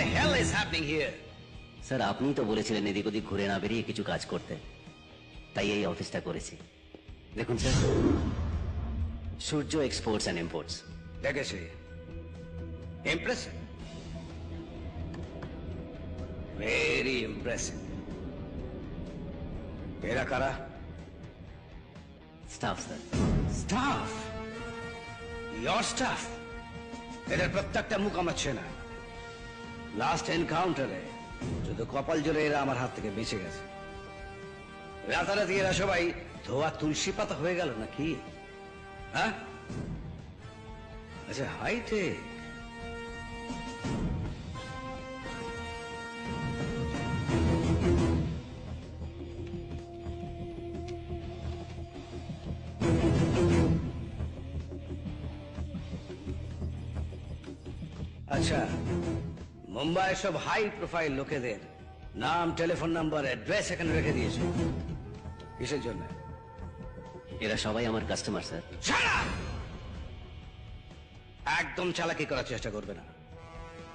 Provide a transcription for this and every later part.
the hell is happening here? Sir আপনিই তো বলেছিলেন এদিক ওদিক ঘুরে না বেরিয়ে কিছু কাজ করতে, তাই এই অফিসটা করেছি। দেখুন sir, Surya exports and imports. দেখেছি, impressive, very impressive. এরা কারা? Staff sir. Staff? Your staff? এদের প্রত্যেকটা মুখ আমার চেনা। লাস্ট এনকাউন্টারে শুধু কপাল জোরে এরা আমার হাত থেকে বেঁচে গেছে। রাতারাতি এরা সবাই ধোয়া তুলসী পাতা হয়ে গেল নাকি? হ্যাঁ, আচ্ছা, হাইটেক। আচ্ছা, মুম্বাইয়ের সব হাই প্রোফাইল লোকেদের নাম, টেলিফোন নাম্বার, অ্যাড্রেস এখানে রেখে দিয়েছে কিসের জন্য? এরা সবাই আমার কাস্টমার স্যার। Shut up! একদম চালাকি করার চেষ্টা করবে না,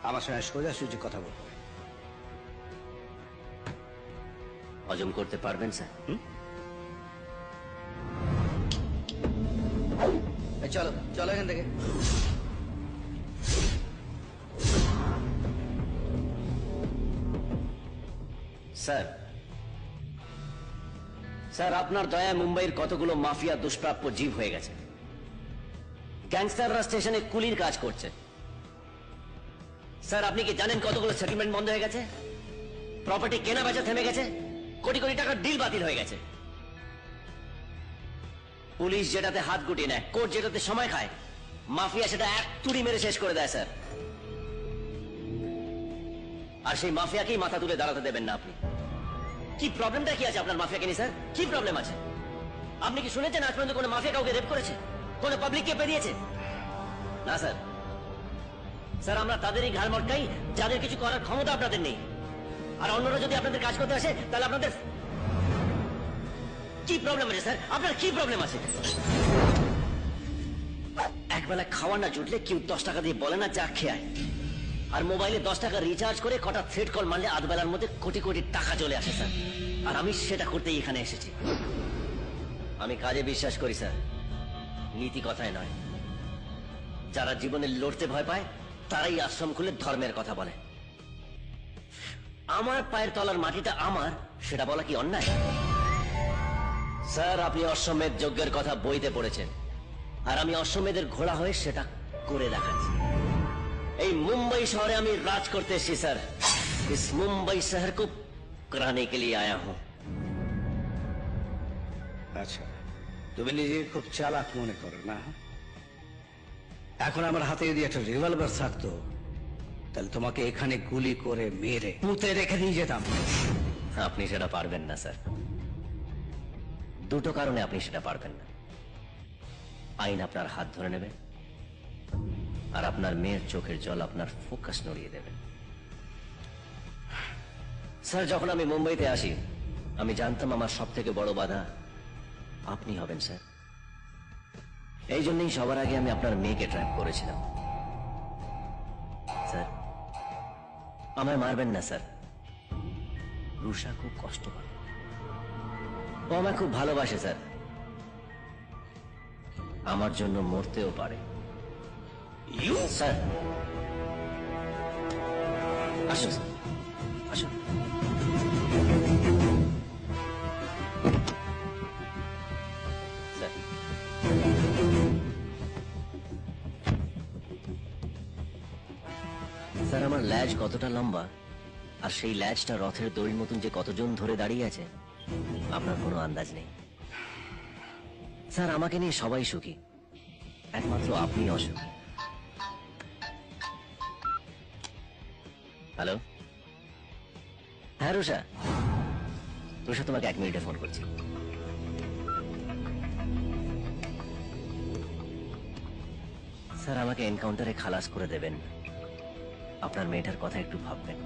আমার সঙ্গে সোজাসুজি কথা বলবে। হজম করতে পারবেন স্যার? এই চলো চলো এখান থেকে। স্যার, স্যার আপনার দয়ায় মুম্বাইয়ের কতগুলো মাফিয়া দুষ্প্রাপ্য জীব হয়ে গেছে। গ্যাংস্টাররা স্টেশনে কুলির কাজ করছে। স্যার আপনি কি জানেন কতগুলো সেটেলমেন্ট বন্ধ হয়ে গেছে? প্রপার্টি কেনা বেচা থেমে গেছে, কোটি কোটি টাকার ডিল বাতিল হয়ে গেছে। পুলিশ যেটাতে হাত গুটিয়ে নেয়, কোর্ট যেটাতে সময় খায়, মাফিয়া সেটা এক তুড়ি মেরে শেষ করে দেয় স্যার। আর সেই মাফিয়াকেই মাথা তুলে দাঁড়াতে দেবেন না আপনি। কি প্রবলেমটা কি আছে আপনার মাফিয়াকে নিয়ে স্যার? কি প্রবলেম আছে? আপনি কি শুনেছেন আজ পর্যন্ত কোনো মাফিয়া কাউকে রেপ করেছে, কোনো পাবলিককে পেরিয়েছে? না স্যার। স্যার আমরা তাদেরই ঘাড় মটকাই যাদের কিছু করার ক্ষমতা আপনাদের নেই। আর অন্যরা যদি আপনাদের কাজ করতে আসে তাহলে আপনাদের কি প্রবলেম আছে স্যার? আপনার কি প্রবলেম আছে? একবেলা খাওয়ার না জুটলে কেউ 10 টাকা দিয়ে বলে না যা খেয়ায়, আর মোবাইলে 10 টাকা রিচার্জ করে কটা থ্রেড কল মারলে আধ বেলার মধ্যে কোটি কোটি টাকা চলে আসে স্যার। আর আমি সেটা করতেই এখানে এসেছি। আমি কাজে বিশ্বাস করি স্যার, নীতি কথায় নয়। যারা জীবনে লড়তে ভয় পায় তারাই আশ্রম খুলে ধর্মের কথা বলে। আমার পায়ের তলার মাটিটা আমার, সেটা বলা কি অন্যায়? স্যার আপনি অশ্বমেধ যজ্ঞের কথা বইতে পড়েছেন, আর আমি অশ্বমেধের ঘোড়া হয়ে সেটা করে দেখাচ্ছি। এই মুম্বাই শহরে আমি রাজ করতে এসেছি স্যার। इस मुंबई शहर को कराने के लिए आया हूं। আচ্ছা, তুমি নিজে খুব চালাক মনে করো না? এখন আমার হাতে যদি একটা রিভলভার থাকতো তাহলে তোমাকে এখানে গুলি করে মেরে পুঁতে রেখে দিয়ে যেতাম। আপনি সেটা পারবেন না স্যার। দুটো কারণে আপনি সেটা পারবেন না। আইন আপনার হাত ধরে নেবে, আর আপনার মেয়ের চোখের জল আপনার ফোকাস নড়িয়ে দেবে। স্যার যখন আমি মুম্বাইতে আসি আমি জানতাম আমার সব থেকে বড় বাধা আপনি হবেন স্যার। এই জন্যই সবার আগে আমি আপনার মেয়েকে ট্র্যাপ করেছিলাম। স্যার আমায় মারবেন না স্যার, রুষা খুব কষ্ট পাবে। ও আমায় খুব ভালোবাসে স্যার, আমার জন্য মরতেও পারে। স্যার আসুন স্যার, আসুন। স্যার স্যার আমার ল্যাজ কতটা লম্বা, আর সেই ল্যাজটা রথের দড়ির মতন যে কতজন ধরে দাঁড়িয়ে আছে আপনার কোনো আন্দাজ নেই। স্যার আমাকে নিয়ে সবাই সুখী, একমাত্র আপনি অসুখী। হ্যালো, হ্যাঁ রুষা, রুষা তোমাকে 1 মিনিটে ফোন করছি। স্যার আমাকে এনকাউন্টারে খালাস করে দেবেন, আপনার মেয়েটার কথা একটু ভাববেন।